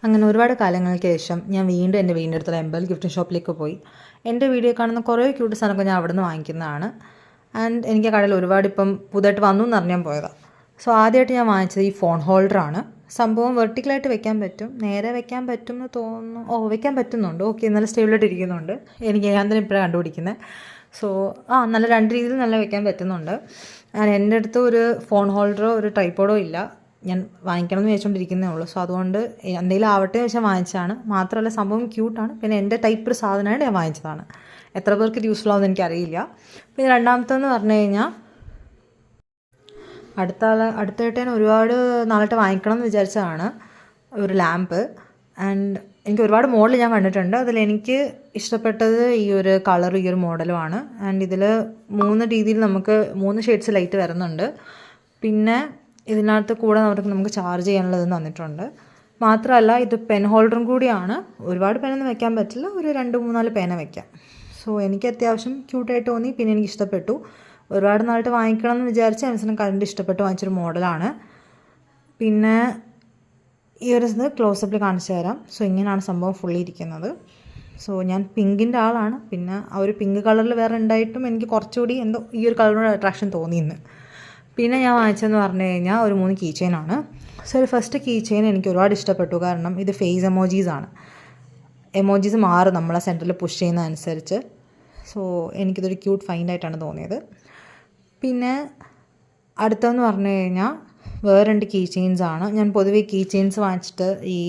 അങ്ങനെ ഒരുപാട് കാലങ്ങൾക്ക് ശേഷം ഞാൻ വീണ്ടും എൻ്റെ വീടിൻ്റെ അടുത്തുള്ള എംബൽ ഗിഫ്റ്റ് ഷോപ്പിലേക്ക് പോയി. എൻ്റെ വീഡിയോ കാണുന്ന കുറേ ക്യൂട്ട് സാധനമൊക്കെ ഞാൻ അവിടെ നിന്ന് വാങ്ങിക്കുന്നതാണ്. ആൻഡ് എനിക്ക് ആ കടയിൽ ഒരുപാട് ഇപ്പം പുതുതായിട്ട് വന്നു എന്ന് അറിഞ്ഞാൽ പോയതാണ്. സോ ആദ്യമായിട്ട് ഞാൻ വാങ്ങിച്ചത് ഈ ഫോൺ ഹോൾഡറാണ്. സംഭവം വെർട്ടിക്കലായിട്ട് വെക്കാൻ പറ്റും, നേരെ വെക്കാൻ പറ്റും എന്ന് തോന്നുന്നു. വെക്കാൻ പറ്റുന്നുണ്ട്. ഓക്കെ, നല്ല സ്റ്റേബിളായിട്ട് ഇരിക്കുന്നുണ്ട്. ഞാൻ തന്നെ ഇപ്പോഴാണ് കണ്ടുപിടിക്കുന്നത്. സോ നല്ല രണ്ട് രീതിയിൽ നല്ല വെക്കാൻ പറ്റുന്നുണ്ട്. എൻ്റെ അടുത്ത് ഒരു ഫോൺ ഹോൾഡറോ ഒരു ട്രൈപോഡോ ഇല്ല. ഞാൻ വാങ്ങിക്കണം എന്ന് വിചാരിച്ചുകൊണ്ടിരിക്കുന്നേ ഉള്ളൂ. സോ അതുകൊണ്ട് എന്തെങ്കിലും ആവട്ടെ എന്ന് വെച്ചാൽ വാങ്ങിച്ചതാണ്. മാത്രമല്ല സംഭവം ക്യൂട്ടാണ്. പിന്നെ എൻ്റെ ടൈപ്പ് ഒരു സാധനമായിട്ട് ഞാൻ വാങ്ങിച്ചതാണ്. എത്ര പേർക്ക് ഇത് യൂസ്ഫുൾ ആവുമെന്ന് എനിക്കറിയില്ല. പിന്നെ രണ്ടാമത്തെന്ന് പറഞ്ഞു കഴിഞ്ഞാൽ അടുത്തായിട്ട് ഞാൻ ഒരുപാട് നാളായിട്ട് വാങ്ങിക്കണം എന്ന് വിചാരിച്ചതാണ് ഒരു ലാമ്പ്. ആൻഡ് എനിക്ക് ഒരുപാട് മോഡൽ ഞാൻ കണ്ടിട്ടുണ്ട്. അതിലെനിക്ക് ഇഷ്ടപ്പെട്ടത് ഈ ഒരു കളറും ഈ ഒരു മോഡലുമാണ്. ആൻഡ് ഇതിൽ 3 രീതിയിൽ നമുക്ക് 3 ഷെയ്ഡ്സ് ലൈറ്റ് വരുന്നുണ്ട്. പിന്നെ ഇതിനകത്ത് കൂടെ നമുക്ക് ചാർജ് ചെയ്യാനുള്ളത് തന്നിട്ടുണ്ട്. മാത്രമല്ല ഇത് പെൻ ഹോൾഡറും കൂടിയാണ്. ഒരുപാട് പെനൊന്നും വെക്കാൻ പറ്റില്ല, ഒരു 2-3-4 പേന വെക്കാം. സോ എനിക്ക് അത്യാവശ്യം ക്യൂട്ടായിട്ട് തോന്നി. പിന്നെ എനിക്ക് ഇഷ്ടപ്പെട്ടു. ഒരുപാട് നാളായിട്ട് വാങ്ങിക്കണം എന്ന് വിചാരിച്ച് അവസാനം കണ്ട് ഇഷ്ടപ്പെട്ട് വാങ്ങിച്ചൊരു മോഡലാണ്. പിന്നെ ഈ ഒരു ഇത് ക്ലോസപ്പിൽ കാണിച്ചു തരാം. സോ ഇങ്ങനെയാണ് സംഭവം ഫുള്ളി ഇരിക്കുന്നത്. സോ ഞാൻ പിങ്കിൻ്റെ ആളാണ്. പിന്നെ ആ ഒരു പിങ്ക് കളറിൽ വേറെ ഉണ്ടായിട്ടും എനിക്ക് കുറച്ചുകൂടി എന്തോ ഈ ഒരു കളറിനോട് അട്രാക്ഷൻ തോന്നിയിന്ന്. പിന്നെ ഞാൻ വാങ്ങിച്ചതെന്ന് പറഞ്ഞു കഴിഞ്ഞാൽ ഒരു 3 കീ ചെയിനാണ്. സോ ഒരു ഫസ്റ്റ് കീ ചെയിൻ എനിക്ക് ഒരുപാട് ഇഷ്ടപ്പെട്ടു. കാരണം ഇത് ഫേസ് എമോജീസാണ്. എമോജീസ് മാറും നമ്മളെ സെൻറ്ററിൽ പുഷ് ചെയ്യുന്ന അനുസരിച്ച്. സോ എനിക്കിതൊരു ക്യൂട്ട് ഫൈൻഡായിട്ടാണ് തോന്നിയത്. പിന്നെ അടുത്തതെന്ന് പറഞ്ഞു കഴിഞ്ഞാൽ വേറെ 2 കീ ചെയിൻസാണ്. ഞാൻ പൊതുവേ കീ ചെയിൻസ് വാങ്ങിച്ചിട്ട് ഈ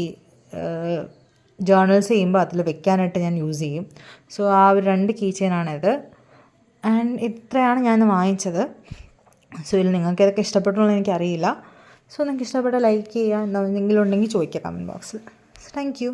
ജേർണൽസ് ചെയ്യുമ്പോൾ അതിൽ വെക്കാനായിട്ട് ഞാൻ യൂസ് ചെയ്യും. സോ ആ ഒരു 2 കീ ചെയിനാണിത്. ആൻഡ് ഇത്രയാണ് ഞാൻ വാങ്ങിച്ചത്. സോ ഇതിൽ നിങ്ങൾക്ക് ഏതൊക്കെ ഇഷ്ടപ്പെട്ടുള്ളൂ എനിക്കറിയില്ല. സോ നിങ്ങൾക്ക് ഇഷ്ടപ്പെട്ട ലൈക്ക് ചെയ്യുക, എന്തെങ്കിലും ഉണ്ടെങ്കിൽ ചോദിക്കുക കമൻറ്റ് ബോക്സിൽ. Thank you.